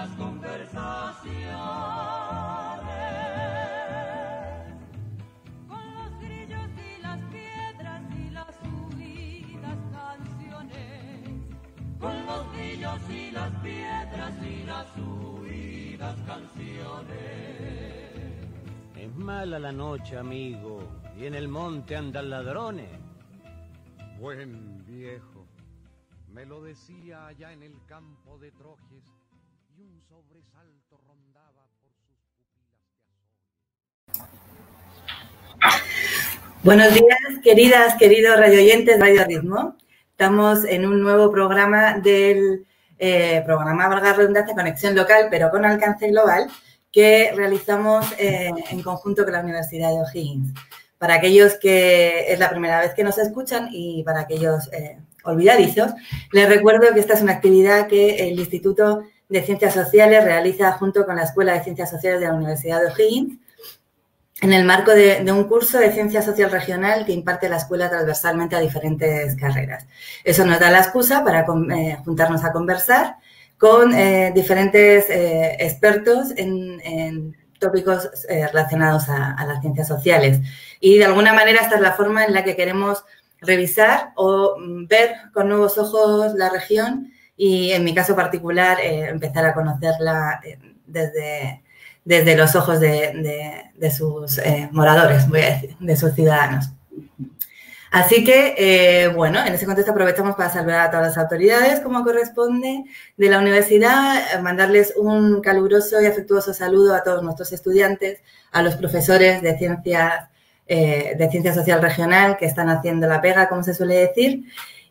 las conversaciones, con los grillos y las piedras y las huidas canciones, con los grillos y las piedras y las huidas canciones. Es mala la noche, amigo, y en el monte andan ladrones. Buen viejo, me lo decía allá en el campo de Trojes, y un sobresalto rondaba por sus pupilas de azul. Buenos días, queridos radioyentes de Radio Ritmo. Estamos en un nuevo programa del programa, valga la redundancia, Conexión Local, pero con alcance global, que realizamos en conjunto con la Universidad de O'Higgins. Para aquellos que es la primera vez que nos escuchan y para aquellos olvidadizos, les recuerdo que esta es una actividad que el Instituto de Ciencias Sociales realiza junto con la Escuela de Ciencias Sociales de la Universidad de O'Higgins en el marco de un curso de Ciencia Social Regional que imparte la escuela transversalmente a diferentes carreras. Eso nos da la excusa para juntarnos a conversar con diferentes expertos en tópicos relacionados a las ciencias sociales. Y de alguna manera esta es la forma en la que queremos revisar o ver con nuevos ojos la región y, en mi caso particular, empezar a conocerla desde los ojos de sus moradores, voy a decir, de sus ciudadanos. Así que, bueno, en ese contexto aprovechamos para saludar a todas las autoridades, como corresponde, de la universidad, mandarles un caluroso y afectuoso saludo a todos nuestros estudiantes, a los profesores de Ciencia Social Regional que están haciendo la pega, como se suele decir.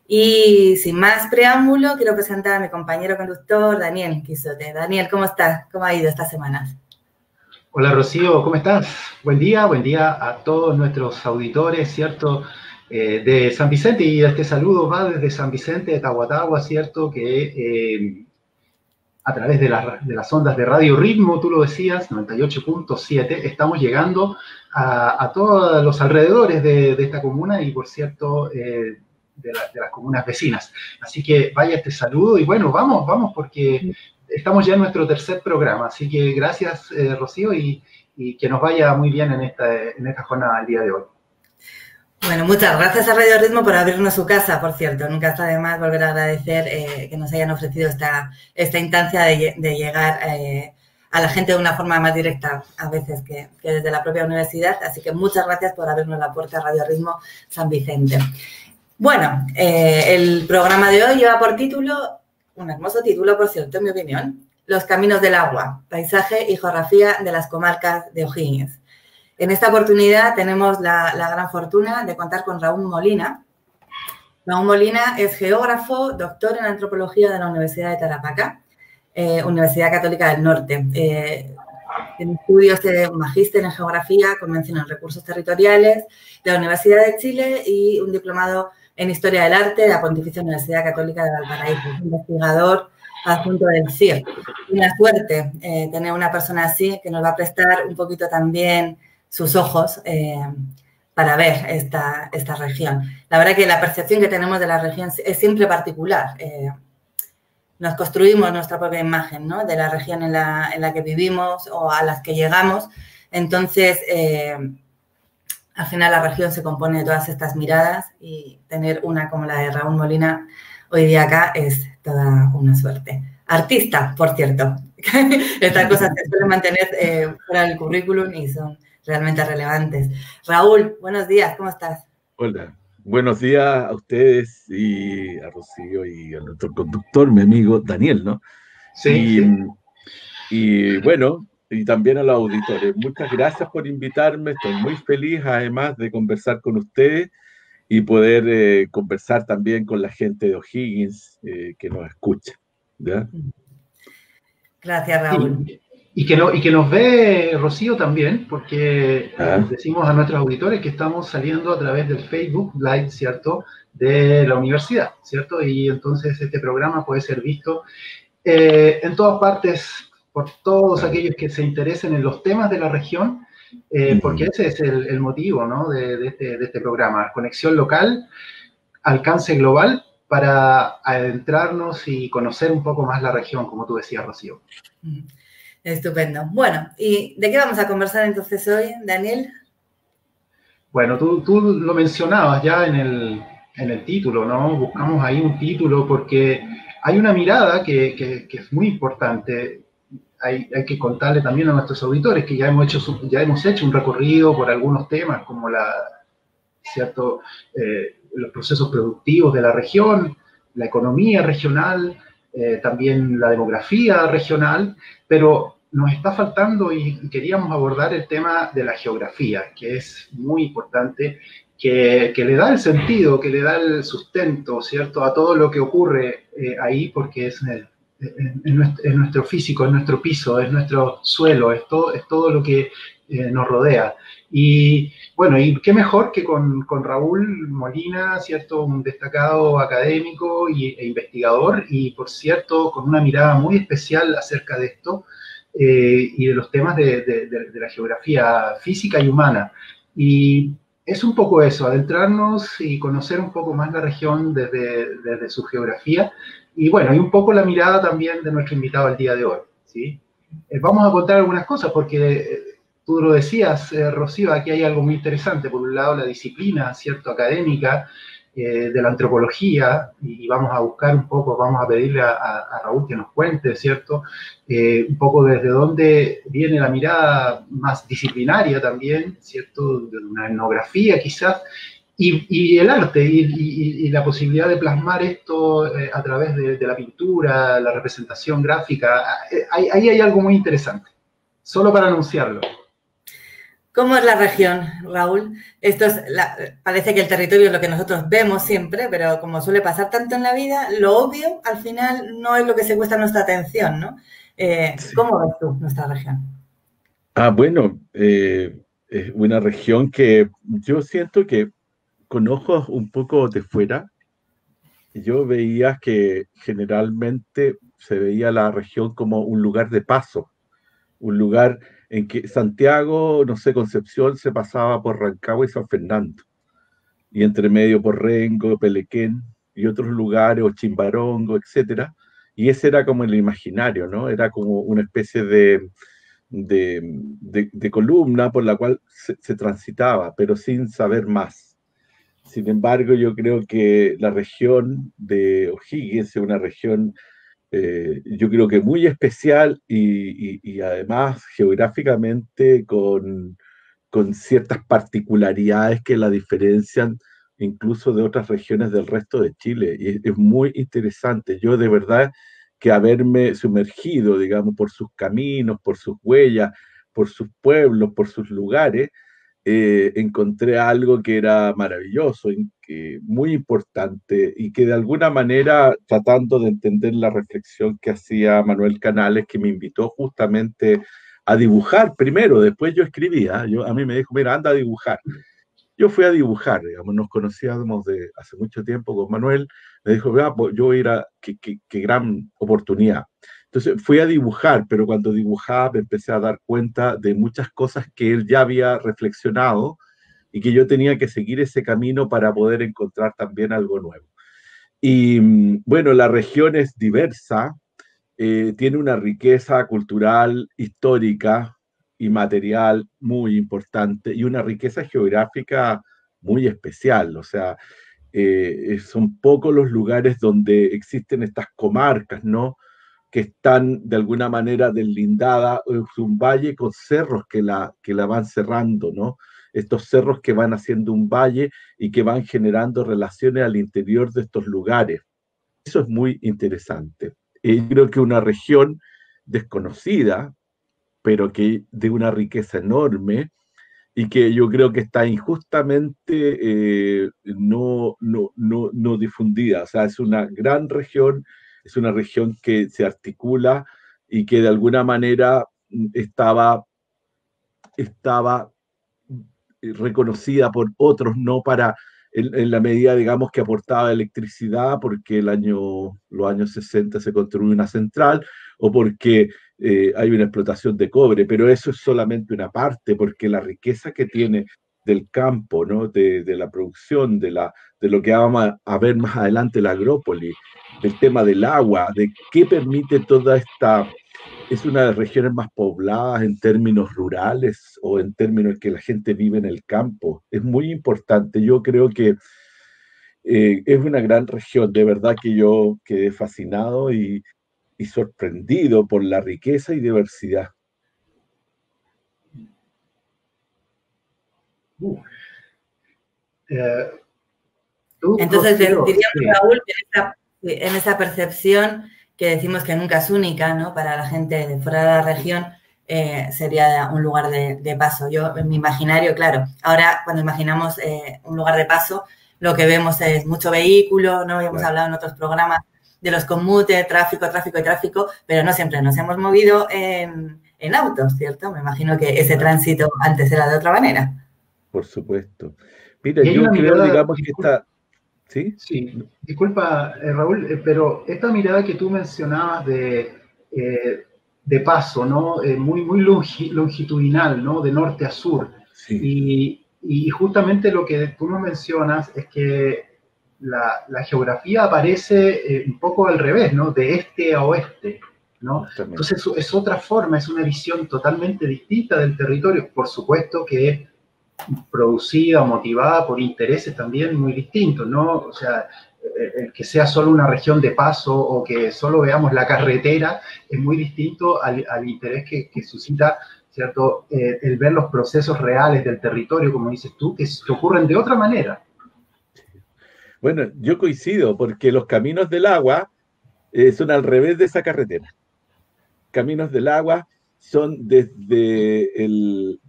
Y sin más preámbulo, quiero presentar a mi compañero conductor, Daniel Quisote. Daniel, ¿cómo estás? ¿Cómo ha ido estas semanas? Hola, Rocío, ¿cómo estás? Buen día a todos nuestros auditores, ¿cierto? De San Vicente, y este saludo va desde San Vicente de Tahuatahua, ¿cierto? Que a través de las ondas de Radio Ritmo, tú lo decías, 98.7, estamos llegando a todos los alrededores de esta comuna y, por cierto, de las comunas vecinas. Así que vaya este saludo y bueno, vamos, porque estamos ya en nuestro tercer programa. Así que gracias, Rocío, y que nos vaya muy bien en esta jornada del día de hoy. Bueno, muchas gracias a Radio Ritmo por abrirnos su casa, por cierto. Nunca está de más volver a agradecer que nos hayan ofrecido esta instancia de llegar a la gente de una forma más directa, a veces, que desde la propia universidad. Así que muchas gracias por abrirnos la puerta a Radio Ritmo San Vicente. Bueno, el programa de hoy lleva por título, un hermoso título, por cierto, en mi opinión, Los caminos del agua, paisaje y geografía de las comarcas de O'Higgins. En esta oportunidad tenemos la gran fortuna de contar con Raúl Molina. Raúl Molina es geógrafo, doctor en antropología de la Universidad de Tarapacá, Universidad Católica del Norte. Tiene estudios de magíster en geografía, convención en recursos territoriales de la Universidad de Chile y un diplomado en historia del arte de la Pontificia Universidad Católica de Valparaíso. Es investigador adjunto del CIR. Una suerte tener una persona así que nos va a prestar un poquito también sus ojos para ver esta región. La verdad que la percepción que tenemos de la región es siempre particular. Nos construimos nuestra propia imagen, ¿no?, de la región en la que vivimos o a las que llegamos. Entonces, al final la región se compone de todas estas miradas y tener una como la de Raúl Molina hoy día acá es toda una suerte. Artista, por cierto. Estas cosas se suelen mantener fuera del currículum y son realmente relevantes. Raúl, buenos días, ¿cómo estás? Hola, buenos días a ustedes y a Rocío y a nuestro conductor, mi amigo Daniel, ¿no? Sí. Y bueno, y también a los auditores. Muchas gracias por invitarme, estoy muy feliz además de conversar con ustedes y poder conversar también con la gente de O'Higgins que nos escucha, ¿ya? Gracias, Raúl. Y que nos ve Rocío también, porque decimos a nuestros auditores que estamos saliendo a través del Facebook Live, ¿cierto?, de la universidad, ¿cierto? Y entonces este programa puede ser visto en todas partes por todos aquellos que se interesen en los temas de la región, porque ese es el motivo, ¿no?, de este programa, conexión local, alcance global para adentrarnos y conocer un poco más la región, como tú decías, Rocío. Estupendo. Bueno, ¿y de qué vamos a conversar entonces hoy, Daniel? Bueno, tú lo mencionabas ya en el título, ¿no? Buscamos ahí un título porque hay una mirada que es muy importante. Hay que contarle también a nuestros auditores que ya hemos hecho un recorrido por algunos temas como ¿cierto? Los procesos productivos de la región, la economía regional, también la demografía regional, pero nos está faltando y queríamos abordar el tema de la geografía, que es muy importante, que le da el sentido, que le da el sustento, ¿cierto?, a todo lo que ocurre ahí, porque es en nuestro físico, es nuestro piso, es nuestro suelo, es todo lo que nos rodea. Y bueno, y qué mejor que con Raúl Molina, ¿cierto? Un destacado académico e investigador, y por cierto, con una mirada muy especial acerca de esto y de los temas de la geografía física y humana. Y es un poco eso, adentrarnos y conocer un poco más la región desde su geografía, y bueno, y un poco la mirada también de nuestro invitado el día de hoy, ¿sí? Vamos a contar algunas cosas porque tú lo decías, Rocío, aquí hay algo muy interesante. Por un lado, la disciplina, ¿cierto?, académica de la antropología, y vamos a buscar un poco, vamos a pedirle a Raúl que nos cuente, ¿cierto?, un poco desde dónde viene la mirada más disciplinaria también, ¿cierto?, de una etnografía quizás, y el arte, y la posibilidad de plasmar esto a través de la pintura, la representación gráfica. Ahí hay algo muy interesante, solo para anunciarlo. ¿Cómo es la región, Raúl? Parece que el territorio es lo que nosotros vemos siempre, pero como suele pasar tanto en la vida, lo obvio al final no es lo que se cuesta nuestra atención, ¿no? Sí. ¿Cómo ves tú nuestra región? Bueno, es una región que yo siento que con ojos un poco de fuera, yo veía que generalmente se veía la región como un lugar de paso, un lugar en que Santiago, no sé, Concepción se pasaba por Rancagua y San Fernando, y entre medio por Rengo, Pelequén y otros lugares, o Chimbarongo, etcétera, y ese era como el imaginario, ¿no? Era como una especie de columna por la cual se transitaba, pero sin saber más. Sin embargo, yo creo que la región de O'Higgins es una región, yo creo que muy especial y además geográficamente con ciertas particularidades que la diferencian incluso de otras regiones del resto de Chile. Y es muy interesante. Yo de verdad que haberme sumergido, digamos, por sus caminos, por sus huellas, por sus pueblos, por sus lugares, encontré algo que era maravilloso, muy importante, y que de alguna manera, tratando de entender la reflexión que hacía Manuel Canales, que me invitó justamente a dibujar primero, después yo escribía, a mí me dijo, mira, anda a dibujar. Yo fui a dibujar, digamos, nos conocíamos de hace mucho tiempo con Manuel, me dijo, vea, pues yo ir a, qué gran oportunidad. Entonces fui a dibujar, pero cuando dibujaba me empecé a dar cuenta de muchas cosas que él ya había reflexionado y que yo tenía que seguir ese camino para poder encontrar también algo nuevo. Y bueno, la región es diversa, tiene una riqueza cultural, histórica y material muy importante y una riqueza geográfica muy especial. O sea, son pocos los lugares donde existen estas comarcas, ¿no?, que están de alguna manera deslindadas, es un valle con cerros que la van cerrando, ¿no? Estos cerros que van haciendo un valle y que van generando relaciones al interior de estos lugares. Eso es muy interesante. Creo que una región desconocida, pero que de una riqueza enorme, y que yo creo que está injustamente no difundida. O sea, es una gran región, es una región que se articula y que de alguna manera estaba reconocida por otros, no para, en la medida, digamos, que aportaba electricidad, porque los años 60 se construyó una central, o porque hay una explotación de cobre, pero eso es solamente una parte, porque la riqueza que tiene del campo, ¿no? De la producción, de lo que vamos a ver más adelante, la agrópolis, del tema del agua, de qué permite toda esta... Es una de las regiones más pobladas en términos rurales o en términos que la gente vive en el campo. Es muy importante. Yo creo que es una gran región. De verdad que yo quedé fascinado y sorprendido por la riqueza y diversidad. Entonces, Rocío, diríamos, sí. Raúl, que en esa percepción que decimos que nunca es única, ¿no? Para la gente de fuera de la región, sería un lugar de paso. Yo, en mi imaginario, claro, ahora cuando imaginamos un lugar de paso, lo que vemos es mucho vehículo, ¿no? Hemos hablado en otros programas de los commuters, tráfico, pero no siempre nos hemos movido en autos, ¿cierto? Me imagino que ese tránsito antes era de otra manera. Por supuesto. Mira, Y hay yo una creo, mirada, digamos, que está... ¿Sí? Sí, disculpa, Raúl, pero esta mirada que tú mencionabas de paso, ¿no? Muy longitudinal, ¿no? De norte a sur. Sí. Y justamente lo que tú nos mencionas es que la geografía aparece un poco al revés, ¿no? De este a oeste, ¿no? Entonces es otra forma, es una visión totalmente distinta del territorio. Por supuesto que es producida o motivada por intereses también muy distintos, ¿no? O sea, el que sea solo una región de paso o que solo veamos la carretera es muy distinto al interés que suscita, ¿cierto? El ver los procesos reales del territorio, como dices tú, que ocurren de otra manera. Bueno, yo coincido, porque los caminos del agua son al revés de esa carretera. Caminos del agua son desde el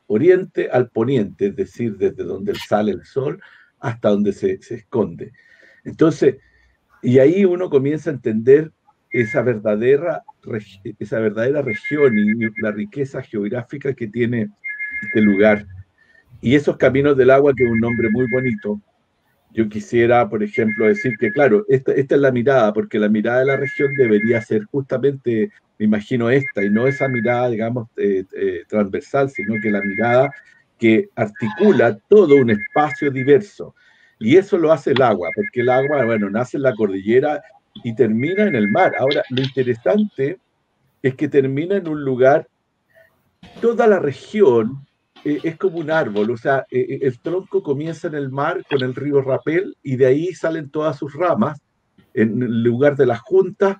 oriente al poniente, es decir, desde donde sale el sol hasta donde se esconde. Entonces, y ahí uno comienza a entender esa verdadera región y la riqueza geográfica que tiene este lugar. Y esos caminos del agua, que es un nombre muy bonito, yo quisiera, por ejemplo, decir que, claro, esta es la mirada, porque la mirada de la región debería ser justamente, me imagino, esta, y no esa mirada, digamos, transversal, sino que la mirada que articula todo un espacio diverso. Y eso lo hace el agua, porque el agua, bueno, nace en la cordillera y termina en el mar. Ahora, lo interesante es que termina en un lugar, toda la región es como un árbol, o sea, el tronco comienza en el mar con el río Rapel y de ahí salen todas sus ramas. En el lugar de las juntas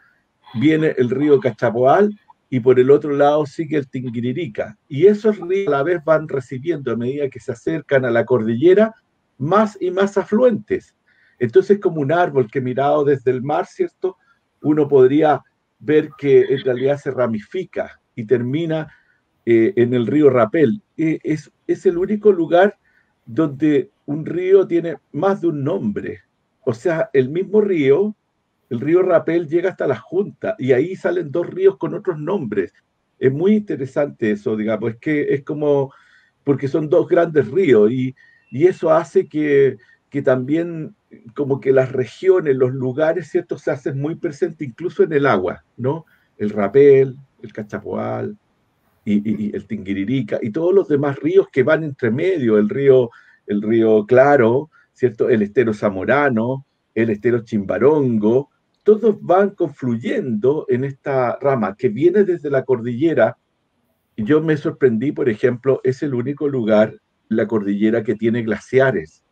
viene el río Cachapoal y por el otro lado sigue el Tinguiririca. Y esos ríos a la vez van recibiendo, a medida que se acercan a la cordillera, más y más afluentes. Entonces, como un árbol que mirado desde el mar, ¿cierto? Uno podría ver que en realidad se ramifica y termina en el río Rapel. Es el único lugar donde un río tiene más de un nombre. O sea, el mismo río, el río Rapel, llega hasta la Junta y ahí salen dos ríos con otros nombres. Es muy interesante eso, digamos, es que es como, porque son dos grandes ríos y eso hace que también como que las regiones, los lugares, ¿cierto?, se hacen muy presentes incluso en el agua, ¿no? El Rapel, el Cachapoal, y el Tinguiririca, y todos los demás ríos que van entre medio, el río Claro, ¿cierto? El estero Zamorano, el estero Chimbarongo, todos van confluyendo en esta rama que viene desde la cordillera. Y yo me sorprendí, por ejemplo, es el único lugar, la cordillera, que tiene glaciares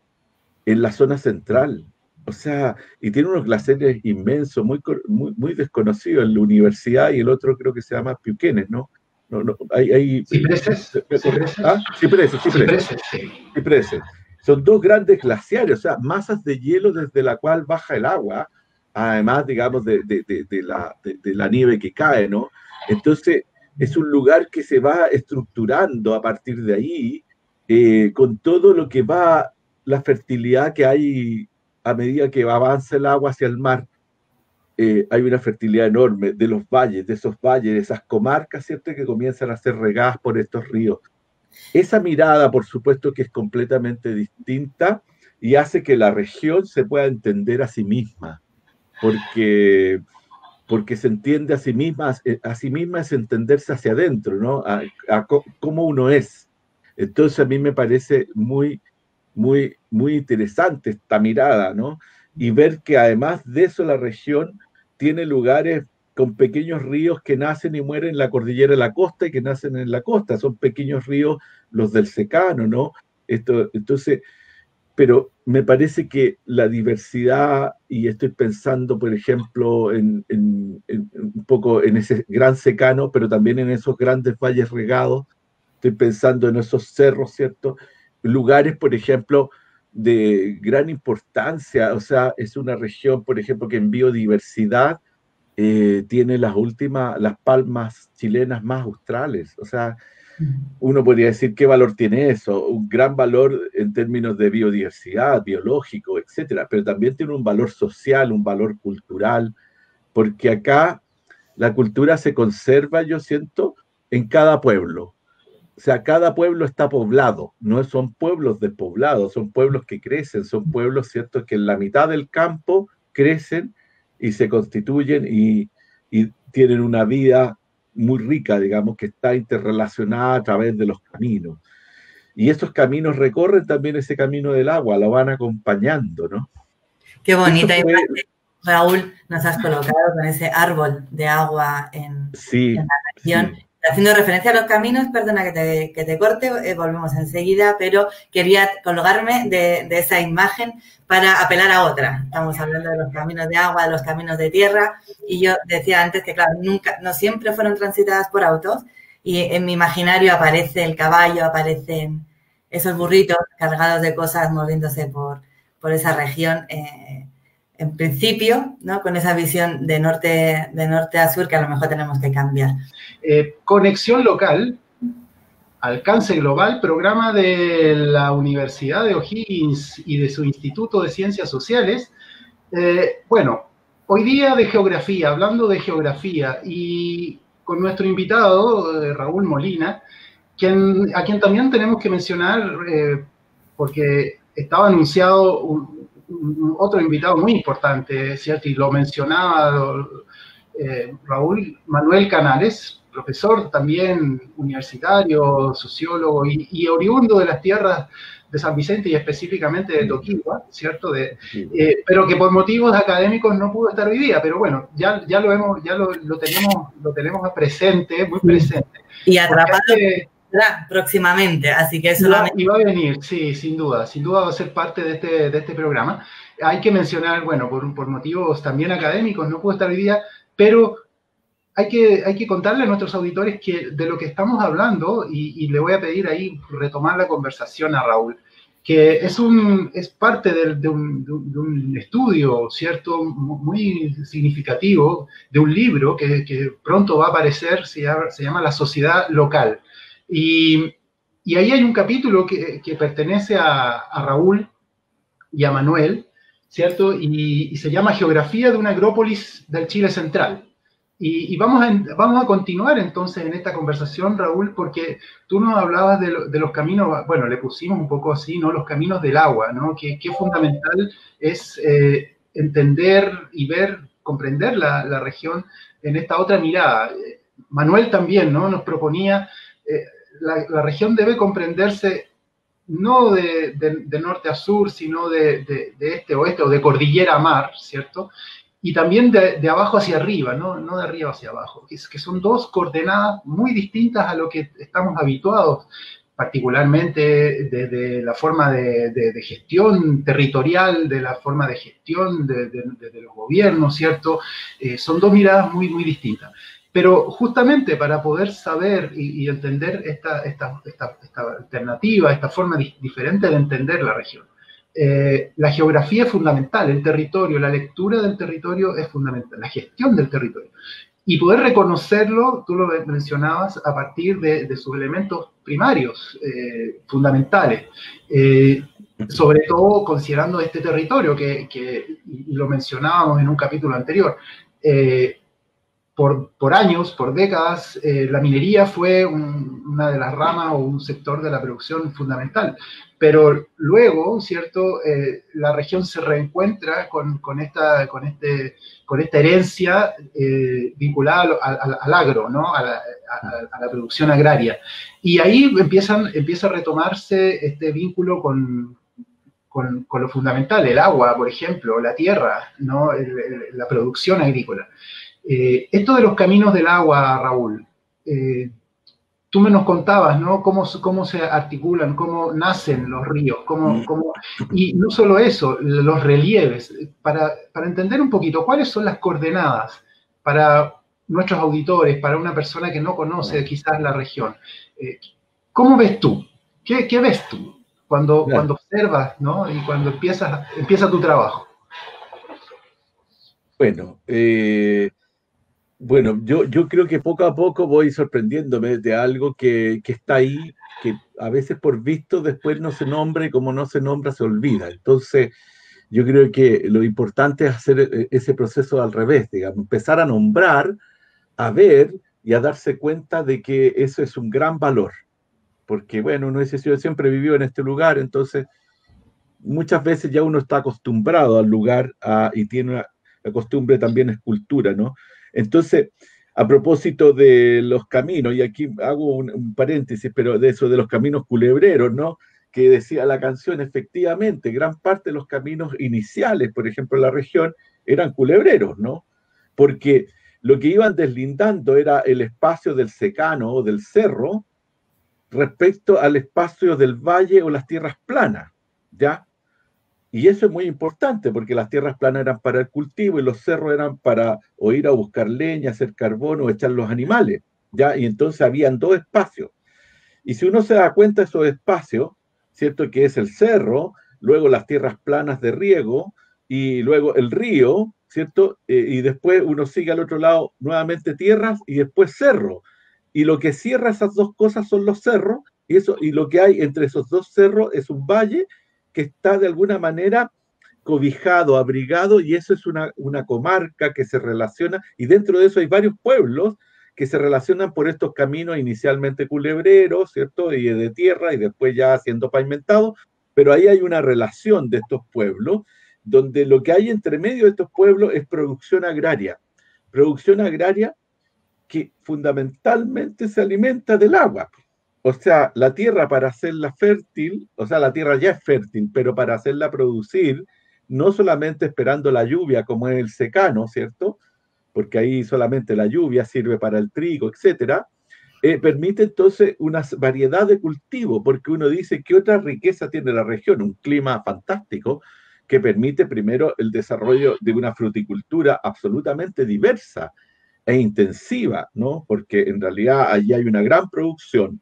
en la zona central. O sea, y tiene unos glaciares inmensos, muy desconocidos, en la universidad, y el otro creo que se llama Piuquenes, ¿no? No, ¿Cipreses? Cipreses. Son dos grandes glaciares, o sea, masas de hielo desde la cual baja el agua, además, digamos, de la nieve que cae, ¿no? Entonces, es un lugar que se va estructurando a partir de ahí, con todo lo que va, la fertilidad que hay a medida que avanza el agua hacia el mar. Hay una fertilidad enorme de los valles, de esos valles, de esas comarcas, ¿cierto?, que comienzan a ser regadas por estos ríos. Esa mirada, por supuesto, que es completamente distinta y hace que la región se pueda entender a sí misma, porque se entiende a sí misma es entenderse hacia adentro, ¿no? A cómo uno es. Entonces a mí me parece muy interesante esta mirada, ¿no? Y ver que además de eso la región tiene lugares con pequeños ríos que nacen y mueren en la cordillera de la costa y que nacen en la costa. Son pequeños ríos los del secano, ¿no? Entonces, pero me parece que la diversidad, y estoy pensando, por ejemplo, un poco en ese gran secano, pero también en esos grandes valles regados, estoy pensando en esos cerros, ¿cierto? Lugares, por ejemplo, de gran importancia, o sea, es una región, por ejemplo, que en biodiversidad tiene las palmas chilenas más australes, o sea, uno podría decir qué valor tiene eso, un gran valor en términos de biodiversidad, biológico, etcétera, pero también tiene un valor social, un valor cultural, porque acá la cultura se conserva, yo siento, en cada pueblo. O sea, cada pueblo está poblado, no son pueblos despoblados, son pueblos que crecen, son pueblos, ¿cierto?, que en la mitad del campo crecen y se constituyen y tienen una vida muy rica, digamos, que está interrelacionada a través de los caminos. Y estos caminos recorren también ese camino del agua, lo van acompañando, ¿no? Qué bonita imagen, Raúl, nos has colocado con ese árbol de agua en la región. Sí. Haciendo referencia a los caminos, perdona que te corte, volvemos enseguida, pero quería colgarme de esa imagen para apelar a otra. Estamos hablando de los caminos de agua, de los caminos de tierra, y yo decía antes que, claro, no siempre fueron transitadas por autos, y en mi imaginario aparece el caballo, aparecen esos burritos cargados de cosas moviéndose por esa región, en principio, ¿no?, con esa visión de norte a sur que a lo mejor tenemos que cambiar. Conexión local, alcance global, programa de la Universidad de O'Higgins y de su Instituto de Ciencias Sociales. Bueno, hoy día de geografía, hablando de geografía, y con nuestro invitado, Raúl Molina, a quien también tenemos que mencionar, porque estaba anunciado otro invitado muy importante, ¿cierto? Y lo mencionaba Raúl Manuel Canales, profesor también universitario, sociólogo y oriundo de las tierras de San Vicente y específicamente de Toquigua, ¿cierto? Pero que por motivos académicos no pudo estar hoy día, pero bueno, ya lo tenemos presente, muy presente. Y atrapado próximamente, así que eso y va a venir, sí, sin duda va a ser parte de este programa. Hay que mencionar, bueno, por motivos también académicos no pudo estar hoy día, pero hay que contarle a nuestros auditores que de lo que estamos hablando, y le voy a pedir ahí retomar la conversación a Raúl, que es parte de un estudio, ¿cierto?, muy significativo, de un libro que pronto va a aparecer, se llama La Sociedad Local. Y ahí hay un capítulo que pertenece a Raúl y a Manuel, ¿cierto? Y se llama Geografía de una agrópolis del Chile Central. Y vamos a continuar entonces en esta conversación, Raúl, porque tú nos hablabas de los caminos, bueno, le pusimos un poco así, ¿no? Los caminos del agua, ¿no? Que fundamental es entender y comprender la región en esta otra mirada. Manuel también, ¿no?, nos proponía... La región debe comprenderse no de norte a sur, sino de este a oeste o de cordillera a mar, ¿cierto? Y también de abajo hacia arriba, no de arriba hacia abajo, que son dos coordenadas muy distintas a lo que estamos habituados, particularmente desde la forma de gestión territorial, de la forma de gestión de los gobiernos, ¿cierto? Son dos miradas muy, muy distintas. Pero justamente para poder saber y entender esta alternativa, esta forma diferente de entender la región, la geografía es fundamental, el territorio, la lectura del territorio es fundamental, la gestión del territorio. Y poder reconocerlo, tú lo mencionabas, a partir de sus elementos primarios, fundamentales. Sobre todo considerando este territorio, y lo mencionábamos en un capítulo anterior, por años, por décadas, la minería fue una de las ramas o un sector de la producción fundamental. Pero luego, ¿cierto? La región se reencuentra con esta herencia vinculada al agro, ¿no? A la producción agraria. Y ahí empieza a retomarse este vínculo con lo fundamental, el agua, por ejemplo, la tierra, ¿no? La producción agrícola. Esto de los caminos del agua, Raúl, tú nos contabas, ¿no? Cómo se articulan, cómo nacen los ríos, y no solo eso, los relieves, para entender un poquito cuáles son las coordenadas para nuestros auditores, para una persona que no conoce quizás la región. ¿Cómo ves tú? ¿Qué ves tú cuando observas, ¿no? Y cuando empieza tu trabajo? Bueno, yo creo que poco a poco voy sorprendiéndome de algo que está ahí, que a veces por visto después no se nombra y como no se nombra se olvida. Entonces, yo creo que lo importante es hacer ese proceso al revés, digamos, empezar a nombrar, a ver y a darse cuenta de que eso es un gran valor. Porque, bueno, uno dice, yo siempre vivió en este lugar, entonces muchas veces ya uno está acostumbrado al lugar y tiene la costumbre también es cultura, ¿no? Entonces, a propósito de los caminos, y aquí hago un paréntesis, pero de eso de los caminos culebreros, ¿no? Que decía la canción, efectivamente, gran parte de los caminos iniciales, por ejemplo, en la región, eran culebreros, ¿no? Porque lo que iban deslindando era el espacio del secano o del cerro respecto al espacio del valle o las tierras planas, ¿ya? Y eso es muy importante porque las tierras planas eran para el cultivo y los cerros eran para o ir a buscar leña, hacer carbón o echar los animales, ¿ya? Y entonces habían dos espacios. Y si uno se da cuenta de esos espacios, ¿cierto? Que es el cerro, luego las tierras planas de riego y luego el río, ¿cierto? Y después uno sigue al otro lado nuevamente tierras y después cerro. Y lo que cierra esas dos cosas son los cerros y lo que hay entre esos dos cerros es un valle que está de alguna manera cobijado, abrigado, y eso es una comarca que se relaciona, y dentro de eso hay varios pueblos que se relacionan por estos caminos inicialmente culebreros, ¿cierto? Y de tierra, y después ya siendo pavimentados, pero ahí hay una relación de estos pueblos, donde lo que hay entre medio de estos pueblos es producción agraria que fundamentalmente se alimenta del agua. O sea, la tierra para hacerla fértil, o sea, la tierra ya es fértil, pero para hacerla producir, no solamente esperando la lluvia como es el secano, ¿cierto? Porque ahí solamente la lluvia sirve para el trigo, etcétera, permite entonces una variedad de cultivo, porque uno dice, ¿qué otra riqueza tiene la región? Un clima fantástico que permite primero el desarrollo de una fruticultura absolutamente diversa e intensiva, ¿no? Porque en realidad allí hay una gran producción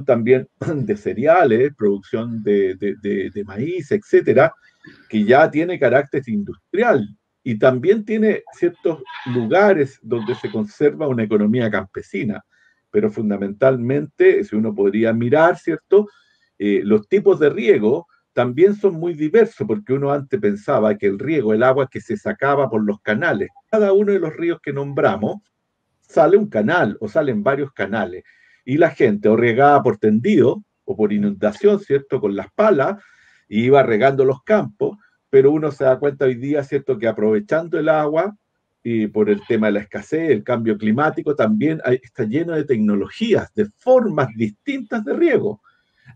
también de cereales, producción de maíz, etcétera, que ya tiene carácter industrial y también tiene ciertos lugares donde se conserva una economía campesina, pero fundamentalmente, si uno podría mirar, ¿cierto? Los tipos de riego también son muy diversos, porque uno antes pensaba que el riego, el agua que se sacaba por los canales, cada uno de los ríos que nombramos, sale un canal o salen varios canales. Y la gente o regaba por tendido o por inundación, ¿cierto? Con las palas, y iba regando los campos, pero uno se da cuenta hoy día, ¿cierto? Que aprovechando el agua y por el tema de la escasez, el cambio climático, también está lleno de tecnologías, de formas distintas de riego.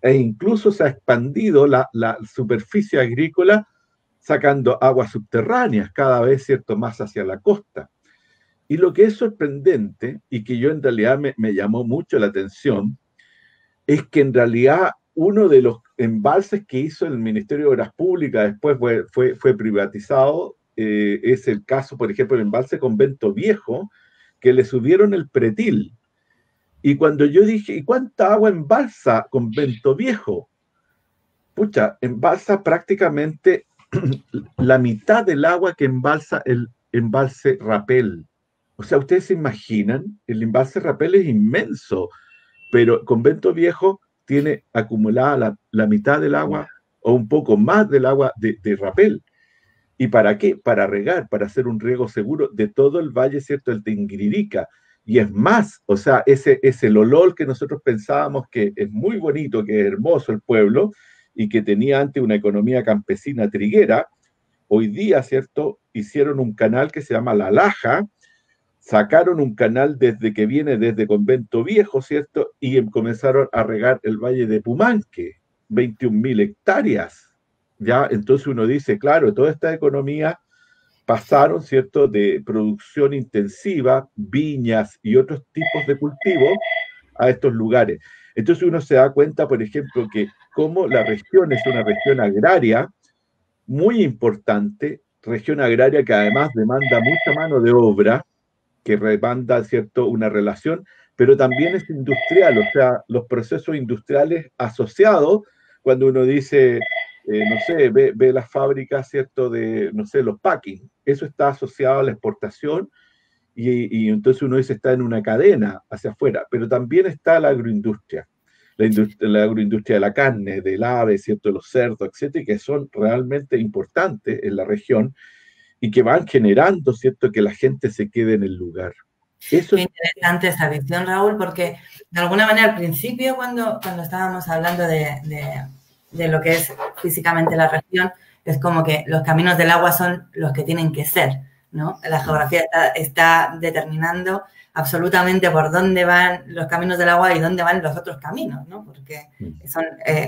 E incluso se ha expandido la superficie agrícola sacando aguas subterráneas cada vez, ¿cierto? Más hacia la costa. Y lo que es sorprendente, y que yo en realidad me llamó mucho la atención, es que en realidad uno de los embalses que hizo el Ministerio de Obras Públicas, después fue privatizado, es el caso, por ejemplo, del embalse Convento Viejo, que le subieron el pretil. Y cuando yo dije, ¿y cuánta agua embalsa Convento Viejo? Pucha, embalsa prácticamente la mitad del agua que embalsa el embalse Rapel. O sea, ustedes se imaginan, el embalse Rapel es inmenso, pero Convento Viejo tiene acumulada la mitad del agua o un poco más del agua de Rapel. ¿Y para qué? Para regar, para hacer un riego seguro de todo el valle, ¿cierto?, del Tinguiririca. Y es más, o sea, ese Lolol que nosotros pensábamos que es muy bonito, que es hermoso el pueblo, y que tenía antes una economía campesina triguera, hoy día, ¿cierto?, hicieron un canal que se llama La Laja, sacaron un canal desde que viene desde Convento Viejo, ¿cierto?, y comenzaron a regar el valle de Pumanque, 21.000 hectáreas, ¿ya? Entonces uno dice, claro, toda esta economía pasaron, ¿cierto?, de producción intensiva, viñas y otros tipos de cultivos a estos lugares. Entonces uno se da cuenta, por ejemplo, que como la región es una región agraria muy importante, región agraria que además demanda mucha mano de obra, que demanda, ¿cierto?, una relación, pero también es industrial, o sea, los procesos industriales asociados, cuando uno dice, no sé, ve las fábricas, ¿cierto?, de, no sé, los packing, eso está asociado a la exportación y entonces uno dice está en una cadena hacia afuera, pero también está la agroindustria, la agroindustria de la carne, del ave, ¿cierto?, de los cerdos, etcétera, que son realmente importantes en la región y que van generando, ¿cierto?, que la gente se quede en el lugar. Eso Qué interesante esa visión, Raúl, porque de alguna manera al principio cuando estábamos hablando de lo que es físicamente la región, es como que los caminos del agua son los que tienen que ser, ¿no? La geografía está determinando absolutamente por dónde van los caminos del agua y dónde van los otros caminos, ¿no? Porque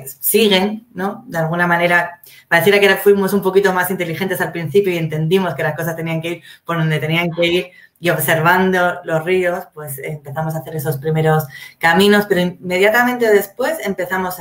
siguen, ¿no? De alguna manera, pareciera que fuimos un poquito más inteligentes al principio y entendimos que las cosas tenían que ir por donde tenían que ir, y observando los ríos, pues empezamos a hacer esos primeros caminos, pero inmediatamente después empezamos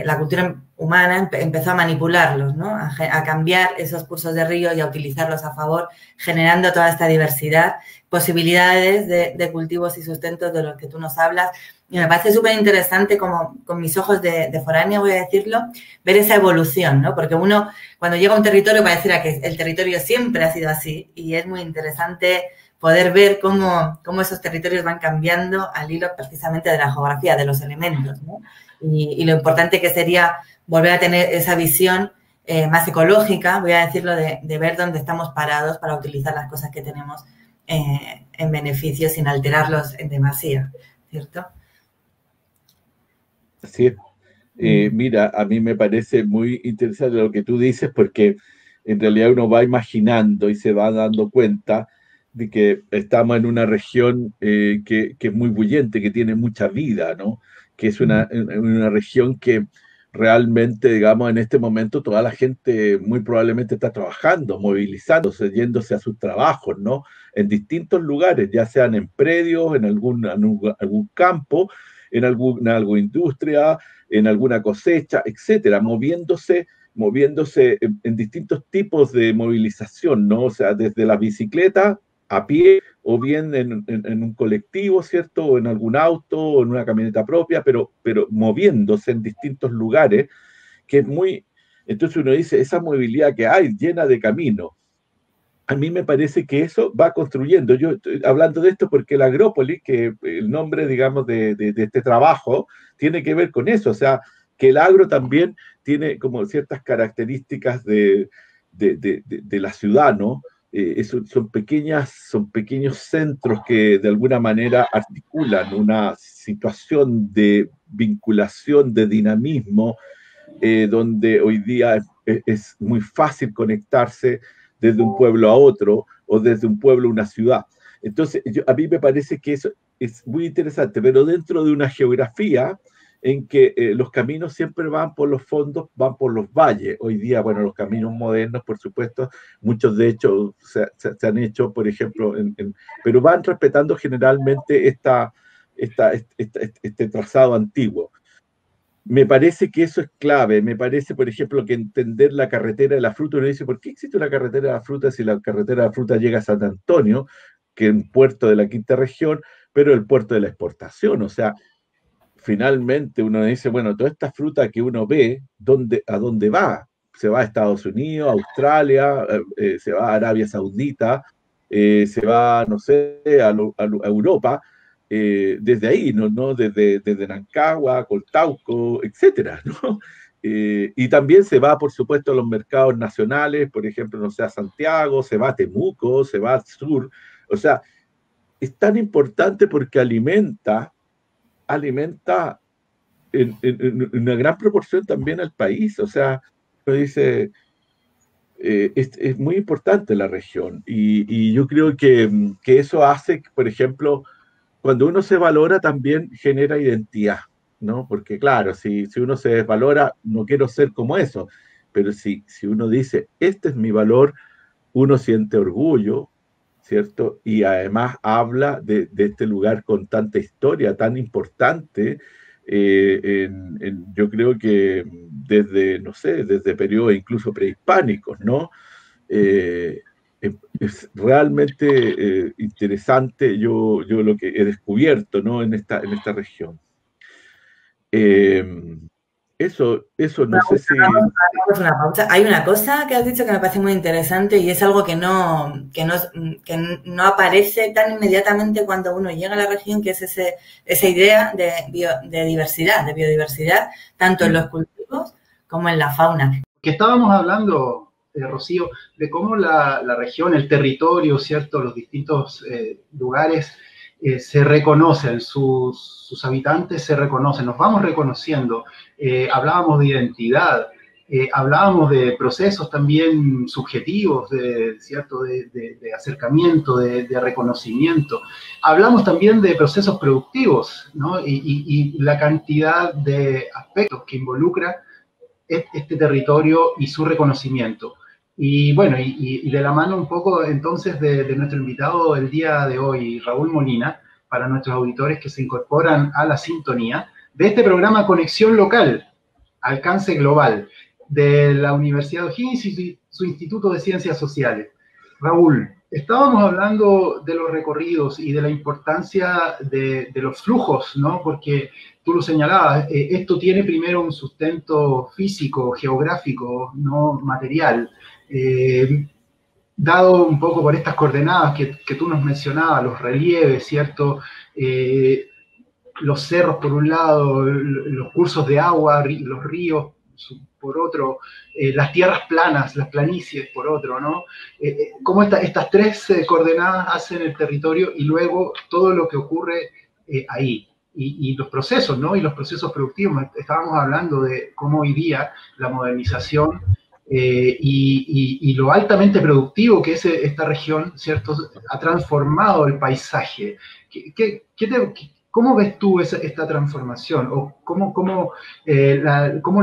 la cultura humana empezó a manipularlos, ¿no? A cambiar esos cursos de río y a utilizarlos a favor, generando toda esta diversidad, posibilidades de cultivos y sustentos de los que tú nos hablas. Y me parece súper interesante, como con mis ojos de foránea, voy a decirlo, ver esa evolución, ¿no? Porque uno, cuando llega a un territorio, pareciera que el territorio siempre ha sido así, y es muy interesante poder ver cómo esos territorios van cambiando al hilo precisamente de la geografía, de los elementos, ¿no? Y lo importante que sería volver a tener esa visión más ecológica, voy a decirlo, de ver dónde estamos parados para utilizar las cosas que tenemos en beneficio sin alterarlos en demasía, ¿cierto? Así es. Mira, a mí me parece muy interesante lo que tú dices porque en realidad uno va imaginando y se va dando cuenta de que estamos en una región que es muy bullente, que tiene mucha vida, ¿no? Que es una región que realmente, digamos, en este momento toda la gente muy probablemente está trabajando, movilizándose, yéndose a sus trabajos, ¿no? En distintos lugares, ya sean en predios, en algún campo, en alguna agroindustria, en alguna cosecha, etcétera, moviéndose en distintos tipos de movilización, ¿no? O sea, desde la bicicleta a pie o bien en un colectivo, ¿cierto? O en algún auto o en una camioneta propia, pero moviéndose en distintos lugares, que es muy... Entonces uno dice, esa movilidad que hay, llena de caminos, a mí me parece que eso va construyendo. Yo estoy hablando de esto porque la Agrópolis, que el nombre, digamos, de este trabajo, tiene que ver con eso. O sea, que el agro también tiene como ciertas características de la ciudad, ¿no? Son pequeños centros que de alguna manera articulan una situación de vinculación, de dinamismo, donde hoy día es muy fácil conectarse desde un pueblo a otro o desde un pueblo a una ciudad. Entonces, a mí me parece que eso es muy interesante, pero dentro de una geografía en que los caminos siempre van por los fondos, van por los valles. Hoy día, bueno, los caminos modernos, por supuesto, muchos de hecho se han hecho, por ejemplo, pero van respetando generalmente este trazado antiguo. Me parece que eso es clave. Me parece, por ejemplo, que entender la carretera de la fruta, uno dice, ¿por qué existe una carretera de la fruta si la carretera de la fruta llega a San Antonio, que es un puerto de la quinta región, pero el puerto de la exportación? O sea, finalmente uno dice, bueno, toda esta fruta que uno ve, ¿a dónde va? Se va a Estados Unidos, a Australia, se va a Arabia Saudita, se va, no sé, a Europa, desde ahí, ¿no? Desde Rancagua, Coltauco, etcétera, ¿no? Y también se va, por supuesto, a los mercados nacionales, por ejemplo, no sé, a Santiago, se va a Temuco, se va al sur. O sea, es tan importante porque alimenta en una gran proporción también al país. O sea, uno dice, es muy importante la región. Y yo creo que eso hace, por ejemplo, cuando uno se valora también genera identidad, ¿no? Porque claro, si uno se desvalora, no quiero ser como eso, pero si uno dice, este es mi valor, uno siente orgullo, ¿cierto? Y además habla de este lugar con tanta historia, tan importante, yo creo que desde, no sé, desde periodos incluso prehispánicos, ¿no? Eh, es realmente interesante yo lo que he descubierto, ¿no? en esta región. Eh, eso no sé si... Hagamos una pausa. Hay una cosa que has dicho que me parece muy interesante y es algo que no aparece tan inmediatamente cuando uno llega a la región, que es esa idea de biodiversidad, tanto en los cultivos como en la fauna. Que estábamos hablando, Rocío, de cómo la región, el territorio, ¿cierto? Los distintos lugares se reconocen, sus habitantes se reconocen, nos vamos reconociendo. Hablábamos de identidad, hablábamos de procesos también subjetivos, ¿cierto? De acercamiento, de reconocimiento. Hablamos también de procesos productivos, ¿no? Y la cantidad de aspectos que involucra este territorio y su reconocimiento. Y bueno, y de la mano un poco entonces de nuestro invitado el día de hoy, Raúl Molina, para nuestros auditores que se incorporan a la sintonía de este programa Conexión Local, Alcance Global, de la Universidad de O'Higgins y su Instituto de Ciencias Sociales. Raúl, estábamos hablando de los recorridos y de la importancia de los flujos, ¿no? Porque tú lo señalabas, esto tiene primero un sustento físico, geográfico, no material. Dado un poco por estas coordenadas que tú nos mencionabas, los relieves, ¿cierto? Los cerros por un lado, los cursos de agua, los ríos por otro, las tierras planas, las planicies por otro, ¿no? Cómo estas tres coordenadas hacen el territorio y luego todo lo que ocurre ahí. Y los procesos, ¿no? Y los procesos productivos. Estábamos hablando de cómo hoy día la modernización y lo altamente productivo que es esta región, ¿cierto? Ha transformado el paisaje. ¿Cómo ves tú esta transformación? ¿O cómo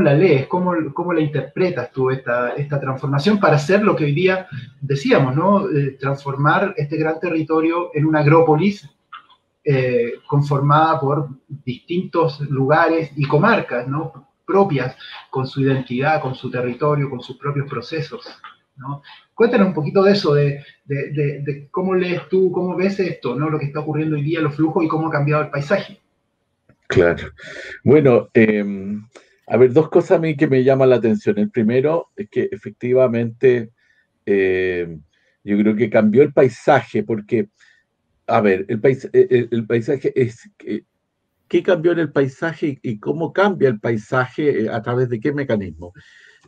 la lees? ¿Cómo la interpretas tú esta transformación para hacer lo que hoy día decíamos, ¿no? Transformar este gran territorio en una agrópolis conformada por distintos lugares y comarcas, ¿no? Propias, con su identidad, con su territorio, con sus propios procesos, ¿no? Cuéntanos un poquito de eso, de cómo lees tú, cómo ves esto, ¿no? Lo que está ocurriendo hoy día, los flujos y cómo ha cambiado el paisaje. Claro. Bueno, a ver, dos cosas a mí que me llaman la atención. El primero es que efectivamente yo creo que cambió el paisaje porque, a ver, el paisaje es... ¿Qué cambió en el paisaje y cómo cambia el paisaje a través de qué mecanismo?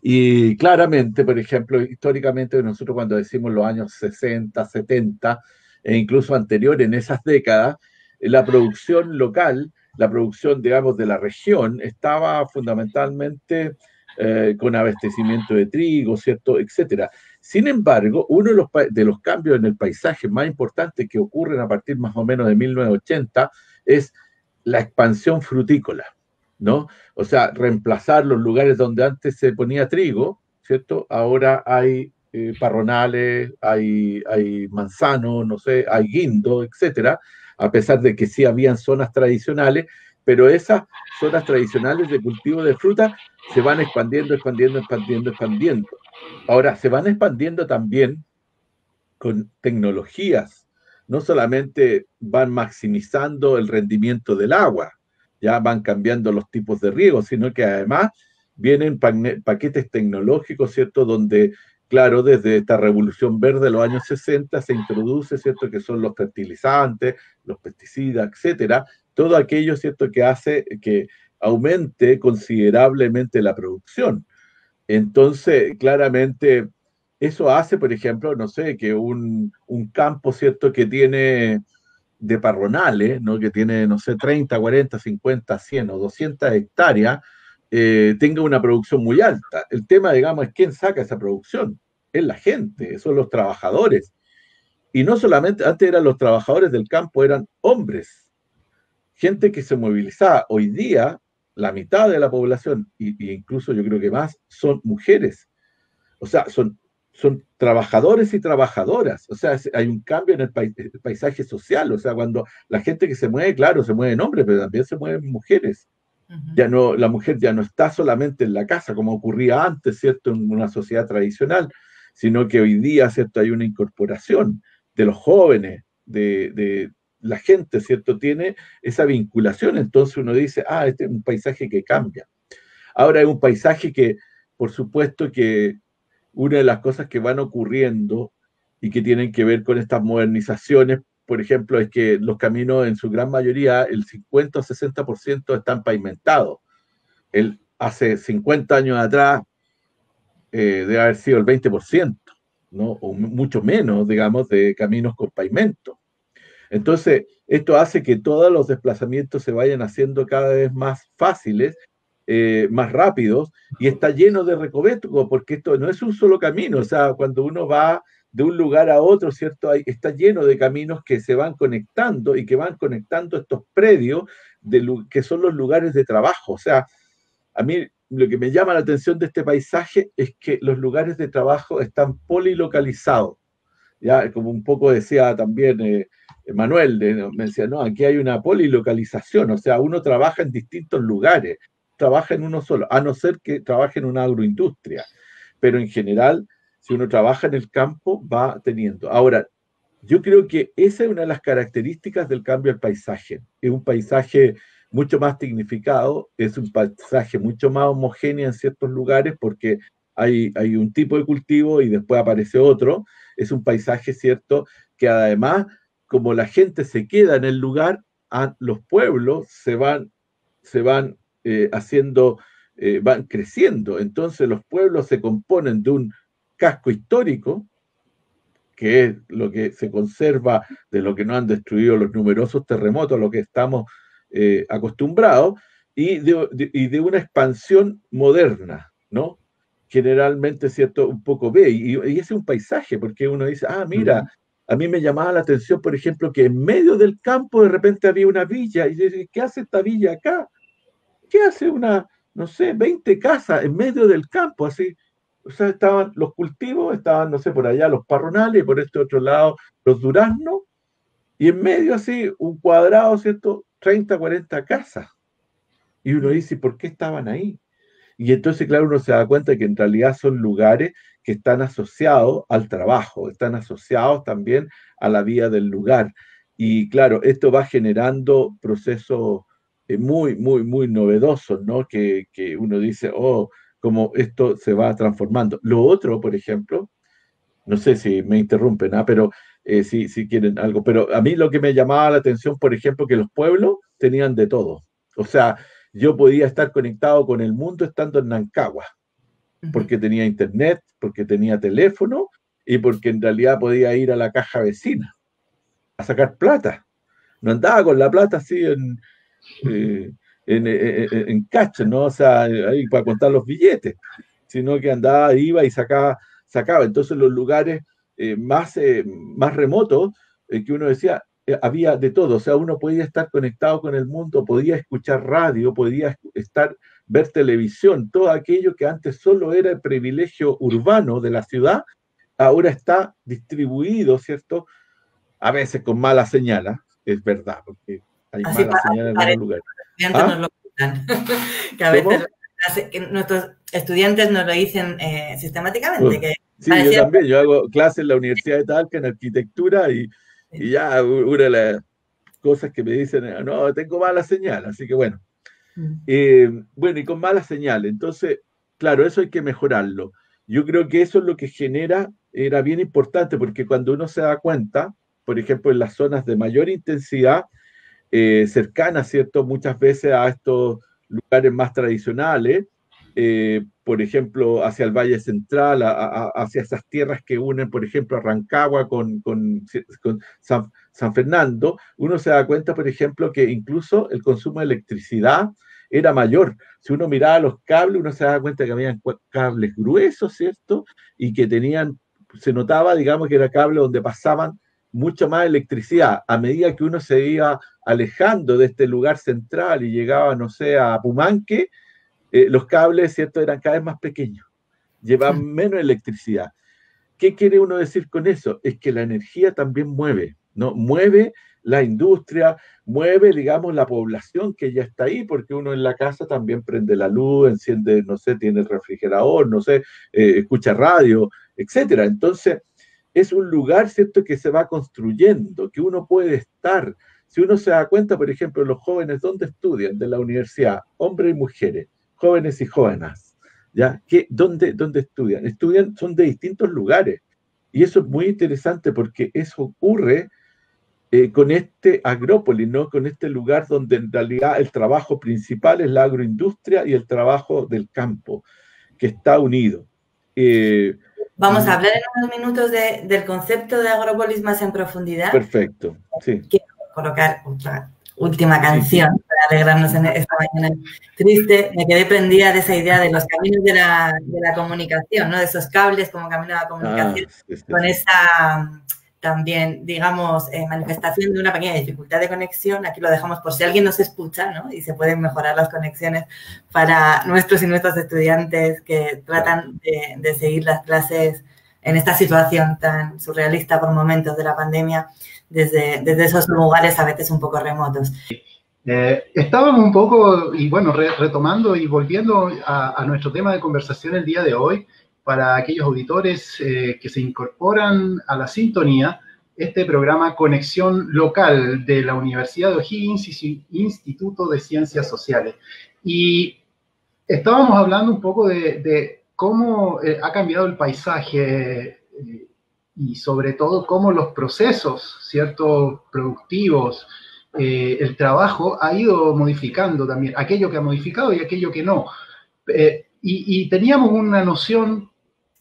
Y claramente, por ejemplo, históricamente nosotros cuando decimos los años 60, 70 e incluso anterior en esas décadas, la producción local, la producción, digamos, de la región estaba fundamentalmente con abastecimiento de trigo, ¿cierto?, etcétera. Sin embargo, uno de los cambios en el paisaje más importantes que ocurren a partir más o menos de 1980 es la expansión frutícola, ¿no? O sea, reemplazar los lugares donde antes se ponía trigo, ¿cierto? Ahora hay parronales, hay manzano, no sé, hay guindo, etcétera, a pesar de que sí habían zonas tradicionales, pero esas zonas tradicionales de cultivo de fruta se van expandiendo. Ahora, se van expandiendo también con tecnologías. No solamente van maximizando el rendimiento del agua, ya van cambiando los tipos de riego, sino que además vienen paquetes tecnológicos, ¿cierto? Donde, claro, desde esta revolución verde de los años 60 se introduce, ¿cierto? Que son los fertilizantes, los pesticidas, etcétera, todo aquello, ¿cierto? Que hace que aumente considerablemente la producción. Entonces, claramente, eso hace, por ejemplo, no sé, que un campo, ¿cierto?, que tiene de parronales, ¿no?, que tiene, no sé, 30, 40, 50, 100 o 200 hectáreas, tenga una producción muy alta. El tema, digamos, es quién saca esa producción. Es la gente, son los trabajadores. Y no solamente, antes eran los trabajadores del campo, eran hombres, gente que se movilizaba. Hoy día, la mitad de la población, y incluso yo creo que más, son mujeres. O sea, son trabajadores y trabajadoras. O sea, hay un cambio en el paisaje social. O sea, cuando la gente que se mueve, claro, se mueven hombres, pero también se mueven mujeres. Ya no, la mujer ya no está solamente en la casa, como ocurría antes, ¿cierto?, en una sociedad tradicional, sino que hoy día, ¿cierto?, hay una incorporación de los jóvenes, de la gente, ¿cierto?, tiene esa vinculación. Entonces uno dice, este es un paisaje que cambia. Ahora es un paisaje que, por supuesto que una de las cosas que van ocurriendo y que tienen que ver con estas modernizaciones, por ejemplo, es que los caminos en su gran mayoría, el 50 o 60% están pavimentados. Hace 50 años atrás debe haber sido el 20%, ¿no?, o mucho menos, digamos, de caminos con pavimento. Entonces, esto hace que todos los desplazamientos se vayan haciendo cada vez más fáciles, más rápidos, y está lleno de recovecos, porque esto no es un solo camino. O sea, cuando uno va de un lugar a otro, ¿cierto?, está lleno de caminos que se van conectando y que van conectando estos predios que son los lugares de trabajo. O sea, a mí lo que me llama la atención de este paisaje es que los lugares de trabajo están polilocalizados. Ya, como un poco decía también Manuel, me decía, no, aquí hay una polilocalización, o sea, uno trabaja en distintos lugares, trabaja en uno solo, a no ser que trabaje en una agroindustria, pero en general, si uno trabaja en el campo, va teniendo. Ahora, yo creo que esa es una de las características del cambio del paisaje. Es un paisaje mucho más dignificado, es un paisaje mucho más homogéneo en ciertos lugares, porque hay un tipo de cultivo y después aparece otro. Es un paisaje, ¿cierto?, que además, como la gente se queda en el lugar, los pueblos se van haciendo, van creciendo. Entonces los pueblos se componen de un casco histórico, que es lo que se conserva de lo que no han destruido los numerosos terremotos a los que estamos acostumbrados, y de una expansión moderna, ¿no? Generalmente, ¿cierto?, un poco y ese es un paisaje, porque uno dice, mira, a mí me llamaba la atención, por ejemplo, que en medio del campo de repente había una villa, y yo dije, ¿qué hace esta villa acá? ¿Qué hace no sé, 20 casas en medio del campo, así? O sea, estaban los cultivos, estaban, no sé, por allá los parronales, y por este otro lado los duraznos, y en medio así, un cuadrado, ¿cierto?, 30, 40 casas. Y uno dice, ¿por qué estaban ahí? Y entonces, claro, uno se da cuenta que en realidad son lugares que están asociados al trabajo, están asociados también a la vida del lugar. Y claro, esto va generando procesos muy, muy, muy novedosos, ¿no? Que uno dice, cómo esto se va transformando. Lo otro, por ejemplo, no sé si me interrumpen, pero si quieren algo, pero a mí lo que me llamaba la atención, por ejemplo, que los pueblos tenían de todo. O sea, yo podía estar conectado con el mundo estando en Nancagua, porque tenía internet, porque tenía teléfono y porque en realidad podía ir a la caja vecina a sacar plata. No andaba con la plata así en cash, ¿no? O sea, ahí para contar los billetes, sino que andaba, iba y sacaba. Entonces los lugares más remotos, que uno decía, había de todo. O sea, uno podía estar conectado con el mundo, podía escuchar radio, podía ver televisión, todo aquello que antes solo era el privilegio urbano de la ciudad, ahora está distribuido, ¿cierto? A veces con mala señal, es verdad, porque hay mala señal en algunos lugares. Nos lo cuentan, que a veces nuestros estudiantes nos lo dicen sistemáticamente. Sí, yo también, yo hago clases en la Universidad de Talca en arquitectura y ya una de las cosas que me dicen, no, tengo mala señal, así que bueno. Bueno, y con mala señal, entonces, claro, eso hay que mejorarlo. Yo creo que eso es lo que era bien importante, porque cuando uno se da cuenta, por ejemplo, en las zonas de mayor intensidad, cercanas, ¿cierto?, muchas veces a estos lugares más tradicionales, por ejemplo, hacia el Valle Central, hacia esas tierras que unen, por ejemplo, a Rancagua con San Fernando, uno se da cuenta, por ejemplo, que incluso el consumo de electricidad era mayor. Si uno miraba los cables, uno se daba cuenta que habían cables gruesos, ¿cierto? Y que tenían, se notaba, digamos, que era cable donde pasaban mucha más electricidad. A medida que uno se iba alejando de este lugar central y llegaba, no sé, a Pumanque, los cables, ¿cierto?, eran cada vez más pequeños, llevaban menos electricidad. ¿Qué quiere uno decir con eso? Es que la energía también mueve, ¿no? Mueve la industria, mueve, digamos, la población que ya está ahí, porque uno en la casa también prende la luz, enciende, no sé, tiene el refrigerador, no sé, escucha radio, etcétera. Entonces, es un lugar, ¿cierto?, que se va construyendo, que uno puede estar. Si uno se da cuenta, por ejemplo, los jóvenes, ¿dónde estudian? De la universidad, hombres y mujeres, jóvenes y jóvenes, ¿ya? ¿Dónde estudian? Estudian, son de distintos lugares. Y eso es muy interesante porque eso ocurre con este Agrópolis, ¿no? Con este lugar donde en realidad el trabajo principal es la agroindustria y el trabajo del campo, que está unido. Vamos a hablar en unos minutos del concepto de Agrópolis más en profundidad. Perfecto, sí. Quiero colocar otra última canción para alegrarnos en esta mañana triste. Me quedé prendida de esa idea de los caminos de la comunicación, ¿no? De esos cables como camino de la comunicación, con esa también, digamos, manifestación de una pequeña dificultad de conexión. Aquí lo dejamos por si alguien nos escucha, ¿no? Y se pueden mejorar las conexiones para nuestros y nuestras estudiantes que tratan de seguir las clases en esta situación tan surrealista por momentos de la pandemia, desde esos lugares a veces un poco remotos. Estábamos un poco, y bueno, retomando y volviendo a nuestro tema de conversación el día de hoy, para aquellos auditores que se incorporan a la sintonía, este programa Conexión Local de la Universidad de O'Higgins y Instituto de Ciencias Sociales. Y estábamos hablando un poco de cómo ha cambiado el paisaje y sobre todo cómo los procesos, ¿cierto?, productivos, el trabajo ha ido modificando también, aquello que ha modificado y aquello que no. Y teníamos una noción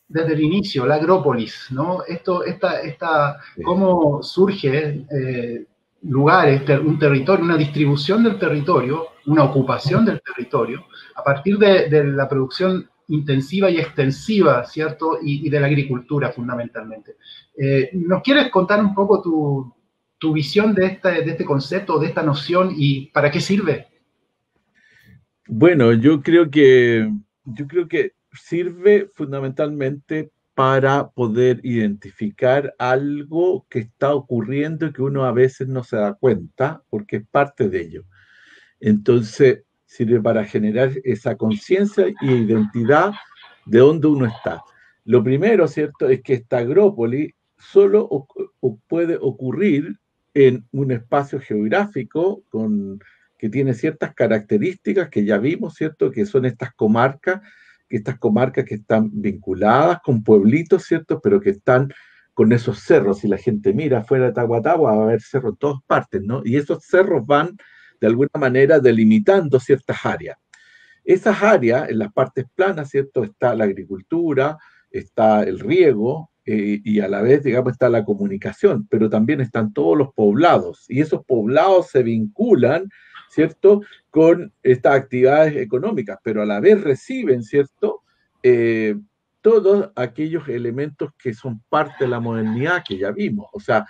desde el inicio, la agrópolis, ¿no? Cómo surge lugares, un territorio, una distribución del territorio, una ocupación del territorio, a partir de la producción intensiva y extensiva, ¿cierto? Y de la agricultura, fundamentalmente. ¿Nos quieres contar un poco tu visión de este concepto, de esta noción y para qué sirve? Bueno, yo creo que sirve fundamentalmente para poder identificar algo que está ocurriendo que uno a veces no se da cuenta porque es parte de ello. Entonces, sirve para generar esa conciencia y identidad de dónde uno está. Lo primero, ¿cierto?, es que esta agrópolis solo puede ocurrir en un espacio geográfico que tiene ciertas características que ya vimos, ¿cierto?, que son estas comarcas que están vinculadas con pueblitos, ¿cierto?, pero que están con esos cerros. Si la gente mira afuera de Tahuatahua, va a haber cerros en todas partes, ¿no? Y esos cerros van, de alguna manera, delimitando ciertas áreas. Esas áreas, en las partes planas, ¿cierto?, está la agricultura, está el riego, y a la vez, digamos, está la comunicación, pero también están todos los poblados, y esos poblados se vinculan, ¿cierto?, con estas actividades económicas, pero a la vez reciben, ¿cierto?, todos aquellos elementos que son parte de la modernidad que ya vimos. O sea,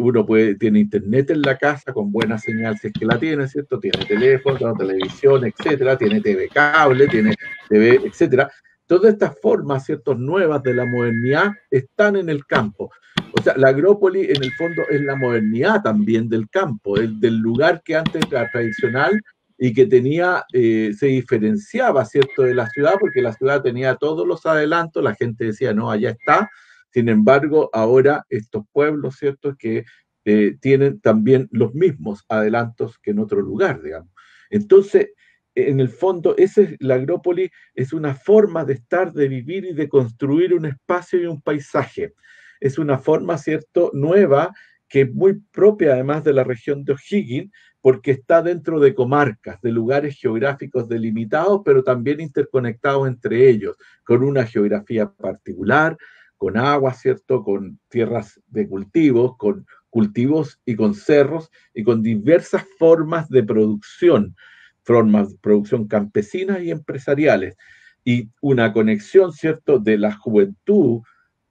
uno tiene internet en la casa con buena señal si es que la tiene, ¿cierto? Tiene teléfono, televisión, etcétera, tiene TV cable, tiene TV, etcétera. Todas estas formas, ¿cierto?, nuevas de la modernidad están en el campo. O sea, la agrópolis en el fondo es la modernidad también del campo, del lugar que antes era tradicional y que se diferenciaba, ¿cierto?, de la ciudad, porque la ciudad tenía todos los adelantos, la gente decía, no, allá está. Sin embargo, ahora estos pueblos, ¿cierto?, que tienen también los mismos adelantos que en otro lugar, digamos. Entonces, en el fondo, la agrópolis es una forma de estar, de vivir y de construir un espacio y un paisaje. Es una forma, ¿cierto?, nueva que es muy propia además de la región de O'Higgins, porque está dentro de comarcas, de lugares geográficos delimitados, pero también interconectados entre ellos, con una geografía particular, con agua, ¿cierto? Con tierras de cultivos, con cultivos y con cerros, y con diversas formas de producción campesinas y empresariales, y una conexión, ¿cierto?, de la juventud,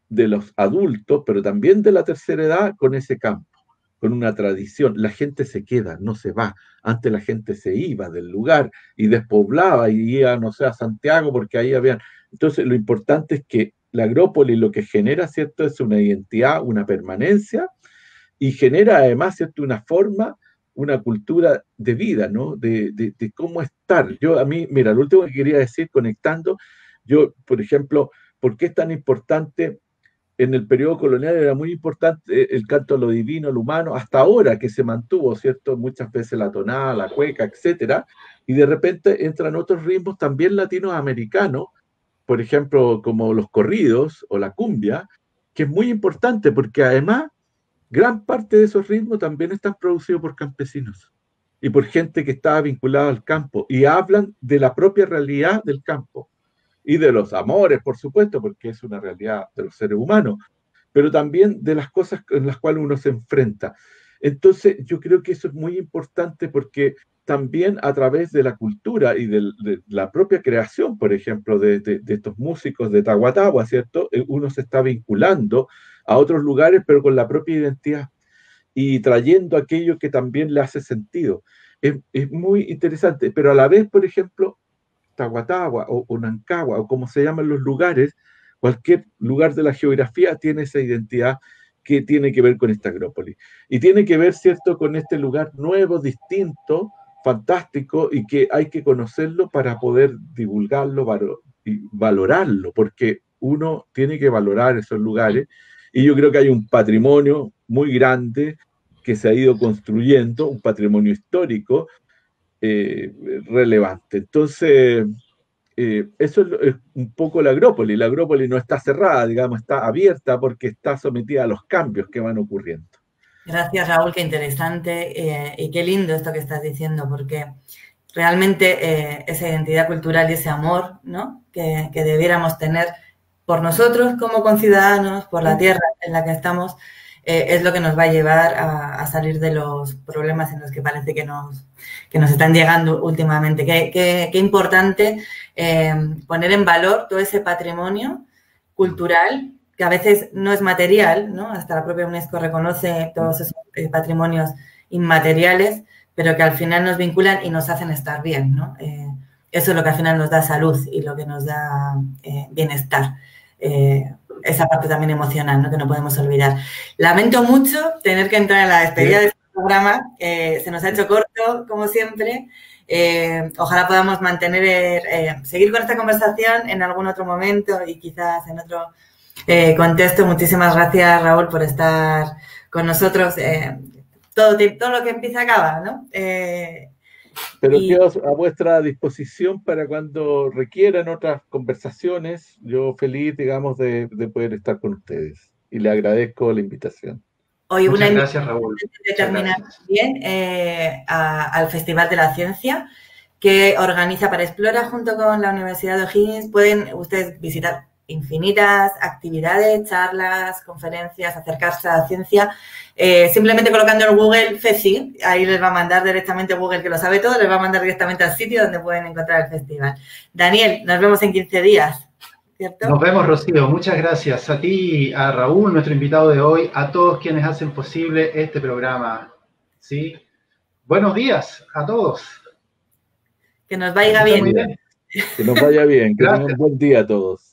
de los adultos, pero también de la tercera edad con ese campo, con una tradición. La gente se queda, no se va. Antes la gente se iba del lugar y despoblaba y iba, no sé, a Santiago porque ahí habían... Entonces lo importante es que la agrópolis lo que genera, ¿cierto?, es una identidad, una permanencia, y genera además, ¿cierto?, una forma, una cultura de vida, ¿no? De cómo estar. Yo a mí, mira, lo último que quería decir, conectando, yo, por ejemplo, ¿por qué es tan importante? En el periodo colonial era muy importante el canto a lo divino, a lo humano, hasta ahora que se mantuvo, ¿cierto? Muchas veces la tonada, la cueca, etcétera, y de repente entran otros ritmos también latinoamericanos, por ejemplo, como los corridos o la cumbia, que es muy importante porque además gran parte de esos ritmos también están producidos por campesinos y por gente que estaba vinculada al campo y hablan de la propia realidad del campo y de los amores, por supuesto, porque es una realidad de los seres humanos, pero también de las cosas en las cuales uno se enfrenta. Entonces, yo creo que eso es muy importante porque también a través de la cultura y de la propia creación, por ejemplo, de estos músicos de Tahuatahua, ¿cierto? Uno se está vinculando a otros lugares, pero con la propia identidad y trayendo aquello que también le hace sentido. Es muy interesante, pero a la vez, por ejemplo, Tahuatahua o Nancagua, o como se llaman los lugares, cualquier lugar de la geografía tiene esa identidad que tiene que ver con esta agrópolis. Y tiene que ver, ¿cierto?, con este lugar nuevo, distinto, fantástico, y que hay que conocerlo para poder divulgarlo y valorarlo, porque uno tiene que valorar esos lugares, y yo creo que hay un patrimonio muy grande que se ha ido construyendo, un patrimonio histórico, relevante. Entonces, eso es un poco la agrópolis. La agrópolis no está cerrada, digamos, está abierta porque está sometida a los cambios que van ocurriendo. Gracias, Raúl, qué interesante y qué lindo esto que estás diciendo, porque realmente esa identidad cultural y ese amor, ¿no?, que debiéramos tener por nosotros como conciudadanos, por la tierra en la que estamos, es lo que nos va a llevar a salir de los problemas en los que parece que nos están llegando últimamente. Qué importante poner en valor todo ese patrimonio cultural que a veces no es material, ¿no? Hasta la propia UNESCO reconoce todos esos patrimonios inmateriales, pero que al final nos vinculan y nos hacen estar bien, ¿no? Eso es lo que al final nos da salud y lo que nos da bienestar. Esa parte también emocional, ¿no?, que no podemos olvidar. Lamento mucho tener que entrar en la despedida de este programa. Se nos ha hecho corto, como siempre. Ojalá podamos seguir con esta conversación en algún otro momento y quizás en otro contexto. Muchísimas gracias, Raúl, por estar con nosotros. Todo lo que empieza acaba, ¿no? Pero quedo a vuestra disposición para cuando requieran otras conversaciones. Yo feliz, digamos, de poder estar con ustedes. Y le agradezco la invitación. Hoy Muchas gracias, Raúl. De terminar bien al Festival de la Ciencia que organiza Para Explora junto con la Universidad de O'Higgins. Pueden ustedes visitar infinitas actividades, charlas, conferencias, acercarse a la ciencia, simplemente colocando en Google FECI, ahí les va a mandar directamente Google, que lo sabe todo, les va a mandar directamente al sitio donde pueden encontrar el festival. Daniel, nos vemos en 15 días, ¿cierto? Nos vemos, Rocío. Muchas gracias a ti, a Raúl, nuestro invitado de hoy, a todos quienes hacen posible este programa. ¿Sí? Buenos días a todos. Que nos vaya bien. Que nos vaya bien, que tengan un buen día a todos.